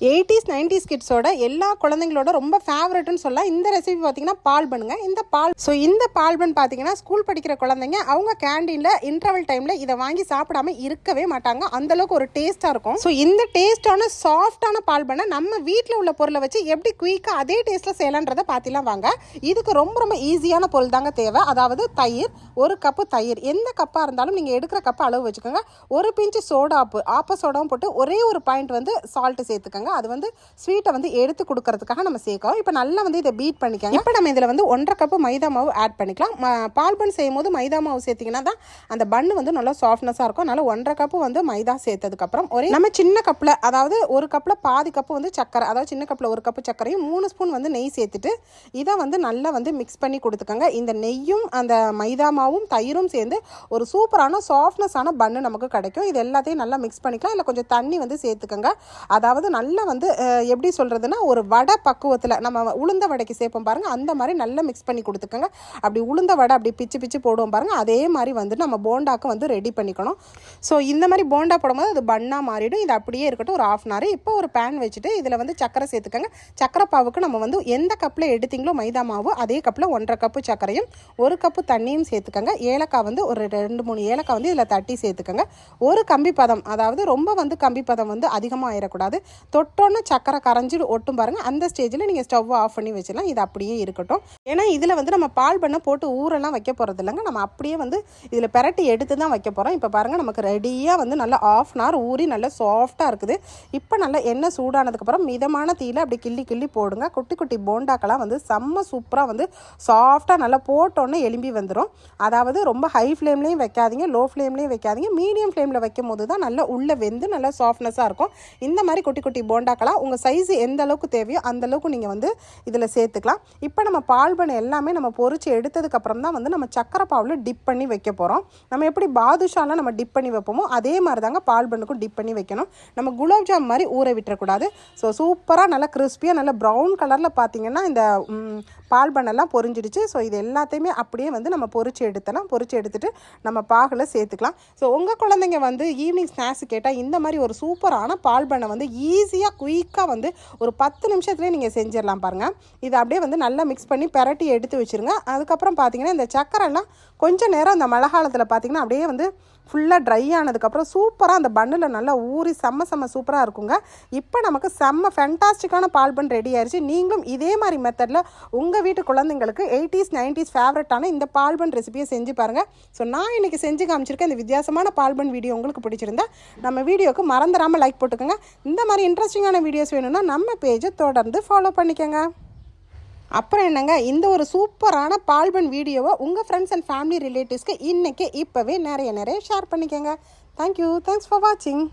80s 90s கிட்ஸோட எல்லா குழந்தைங்களோட ரொம்ப ஃபேவரட்னு சொல்லலாம். இந்த ரெசிபி பார்த்தீங்கன்னா பால் பண்ணுங்க. இந்த பால் பன் பார்த்தீங்கன்னா ஸ்கூல் படிக்கிற குழந்தைங்க அவங்க கேண்டீனில் இன்டர்வல் டைமில் இதை வாங்கி சாப்பிடாம இருக்கவே மாட்டாங்க. அந்தளவுக்கு ஒரு டேஸ்ட்டாக இருக்கும். ஸோ இந்த டேஸ்டான சாஃப்டான பால் பண்ணை நம்ம வீட்டில் உள்ள பொருளை வச்சு எப்படி குயிக்காக அதே டேஸ்ட்டில் செய்யலான்றதை பார்த்திலாம் வாங்க. இதுக்கு ரொம்ப ரொம்ப ஈஸியான பொருள் தாங்க தேவை. அதாவது தயிர், 1 கப்பு தயிர். எந்த கப்பாக இருந்தாலும் நீங்கள் எடுக்கிற கப்பு அளவு வச்சுக்கோங்க. 1 பிஞ்சு ஆப்ப சோடாவும் போட்டு ஒரே ஒரு பாயிண்ட் வந்து சால்ட்டு சேர்த்துக்கோங்க. அது வந்து ஸ்வீட்டை வந்து எடுத்து கொடுக்கறதுக்காக நம்ம சேர்க்கோம். இப்போ நல்லா வந்து இதை பீட் பண்ணிக்கோங்க. இப்போ நம்ம இதில் வந்து 1.5 கப்பு மைதா மாவு ஆட் பண்ணிக்கலாம். பால் பன் செய்யும் போது மைதா மாவு சேர்த்திங்கன்னா தான் அந்த பன்னு வந்து நல்லா சாஃப்ட்னஸாக இருக்கும். அதனால் 1.5 கப்பு வந்து மைதா சேர்த்ததுக்கப்புறம் நம்ம சின்ன கப்பில், அதாவது 1 கப்பில் பாதி கப்பு வந்து சக்கரை, அதாவது சின்ன கப்பில் 1 கப்பு சக்கரையும் 3 ஸ்பூன் வந்து நெய் சேர்த்துட்டு இதை வந்து நல்லா வந்து மிக்ஸ் பண்ணி கொடுத்துக்கோங்க. இந்த நெய்யும் அந்த மைதா மாவும் தயிரும் சேர்ந்து ஒரு சூப்பரான சாஃப்ட்னஸான பன்னு நமக்கு கிடைக்கும். இது எல்லாத்தையும் நல்லா மிக்ஸ் பண்ணிக்கலாம். இல்லை கொஞ்சம் தண்ணி வந்து சேர்த்துக்கோங்க. அதாவது நல்லா வந்து எப்படி சொல்கிறதுனா, ஒரு வடை பக்குவத்தில் நம்ம உளுந்த வடைக்கு சேர்ப்போம் பாருங்கள், அந்த மாதிரி நல்லா மிக்ஸ் பண்ணி கொடுத்துக்கோங்க. அப்படி உளுந்த வடை அப்படி பிச்சு பிச்சு போடுவோம் பாருங்கள், அதே மாதிரி வந்து நம்ம போண்டாக்கு வந்து ரெடி பண்ணிக்கணும். ஸோ இந்த மாதிரி போண்டா போடும்போது அது பண்ணாக மாறிடும். இது அப்படியே இருக்கட்டும் ஒரு 1/2 hour. இப்போ ஒரு பேன் வச்சுட்டு இதில் வந்து சக்கரை சேர்த்துக்கோங்க. சக்கரை பாவுக்கு நம்ம வந்து எந்த கப்பில் எடுத்தீங்களோ மைதா மாவு, அதே கப்பில் 1.5 கப்பு சர்க்கரையும் 1 கப்பு தண்ணியும் சேர்த்துக்கோங்க. ஏலக்காய் வந்து ஒரு 2-3 ஏலக்காய் வந்து இதில் தட்டி சேர்த்துக்கோங்க. ஒரு கம்பி பதம், அதாவது ரொம்ப வந்து கம்பி பதம் வந்து அதிகமாக ஆயிடக்கூடாது. தொட்டோன்னு சக்கரை கரைஞ்சி ஒட்டும் பாருங்கள். அந்த ஸ்டேஜில் நீங்கள் ஸ்டவ்வை ஆஃப் பண்ணி வச்சிடலாம். இது அப்படியே இருக்கட்டும். ஏன்னா இதில் வந்து நம்ம பால் பண்ண போட்டு ஊரெல்லாம் வைக்க போகிறது இல்லைங்க. நம்ம அப்படியே வந்து இதில் பெரட்டி எடுத்து தான் வைக்க போகிறோம். இப்போ பாருங்கள், நமக்கு ரெடியாக வந்து நல்லா 1/2 hour ஊறி நல்லா சாஃப்டாக இருக்குது. இப்போ நல்லா எண்ணெய் சூடானதுக்கப்புறம் மிதமான தீயில் அப்படி கிள்ளி கிள்ளி போடுங்க. குட்டி குட்டி போண்டாக்கெல்லாம் வந்து செம்ம சூப்பராக வந்து சாஃப்டாக நல்லா போட்டோன்னே எலும்பி வந்துடும். அதாவது ரொம்ப ஹை ஃப்ளேம்லேயும் வைக்காதீங்க, லோ ஃப்ளேம்லேயும் வைக்காதீங்க. மீடியம் ஃப்ளேமில் வைக்கும் போது தான் நல்லா உள்ளே வெந்து நல்லா சாஃப்ட்னஸாக இருக்கும். இந்த மாதிரி குட்டி குட்டி போண்டாக்கெல்லாம் உங்கள் சைஸு எந்த அளவுக்கு தேவையோ அந்த அளவுக்கு நீங்கள் வந்து இதில் சேர்த்துக்கலாம். இப்போ நம்ம பால் பண்ண எல்லாமே நம்ம பொரிச்சு எடுத்ததுக்கப்புறம் தான் வந்து நம்ம சக்கரை பாவில் டிப் பண்ணி வைக்க போகிறோம். நம்ம எப்படி பாதுஷாலாம் நம்ம டிப் பண்ணி வைப்போமோ அதே மாதிரி தாங்க பால் பண்ணுக்கும் டிப் பண்ணி வைக்கணும். நம்ம குலாப்ஜாம் மாதிரி ஊற விட்டுறக்கூடாது. ஸோ சூப்பராக நல்லா கிறிஸ்பியாக நல்லா ப்ரௌன் கலரில் பார்த்தீங்கன்னா இந்த பால் பண்ணெல்லாம் பொரிஞ்சிடுச்சு. ஸோ இது எல்லாத்தையுமே அப்படியே வந்து நம்ம பொரிச்சு எடுத்துட்டு நம்ம பாகில் சேர்த்துக்கலாம். ஸோ உங்கள் குழந்தைங்க வந்து ஈவினிங் ஸ்நாக்ஸ் கேட்டால் இந்த மாதிரி ஒரு சூப்பரான பால் பண்ணை வந்து ஈஸியாக குயிக்காக வந்து ஒரு 10 நிமிஷத்துலேயே நீங்கள் செஞ்சிடலாம் பாருங்கள். இதை அப்படியே வந்து நல்லா மிக்ஸ் பண்ணி பெரட்டி எடுத்து வச்சுருங்க. அதுக்கப்புறம் பார்த்தீங்கன்னா இந்த சக்கரைலாம் கொஞ்சம் நேரம் அந்த மழை காலத்தில் பார்த்தீங்கன்னா அப்படியே வந்து ஃபுல்லாக ட்ரை ஆனதுக்கப்புறம் சூப்பராக அந்த பன்னில் நல்லா ஊறி செம்ம சூப்பராக இருக்குங்க. இப்போ நமக்கு செம்ம ஃபேண்டாஸ்டிக்கான பால் பன் ரெடி ஆயிடுச்சு. நீங்களும் இதே மாதிரி மெத்தடில் உங்கள் வீட்டு குழந்தைங்களுக்கு 80s 90s ஃபேவரட்டான இந்த பால் பன் ரெசிபியை செஞ்சு பாருங்கள். ஸோ நான் இன்றைக்கி செஞ்சு காமிச்சிருக்கேன். இந்த வித்தியாசமான பால் பன் வீடியோ உங்களுக்கு பிடிச்சிருந்தா நம்ம வீடியோக்கு மறந்துடாமல் லைக் போட்டுக்கோங்க. இந்த மாதிரி இன்ட்ரெஸ்டிங்கான வீடியோஸ் வேணும்னா நம்ம பேஜை தொடர்ந்து ஃபாலோ பண்ணிக்கோங்க. அப்புறம் என்னங்க, இந்த ஒரு சூப்பரான பால் பன் வீடியோவை உங்கள் ஃப்ரெண்ட்ஸ் அண்ட் ஃபேமிலி ரிலேட்டிவ்ஸ்க்கு இன்றைக்கி இப்போவே நிறைய ஷேர் பண்ணிக்கோங்க. தேங்க்யூ. தேங்க்ஸ் ஃபார் வாட்சிங்.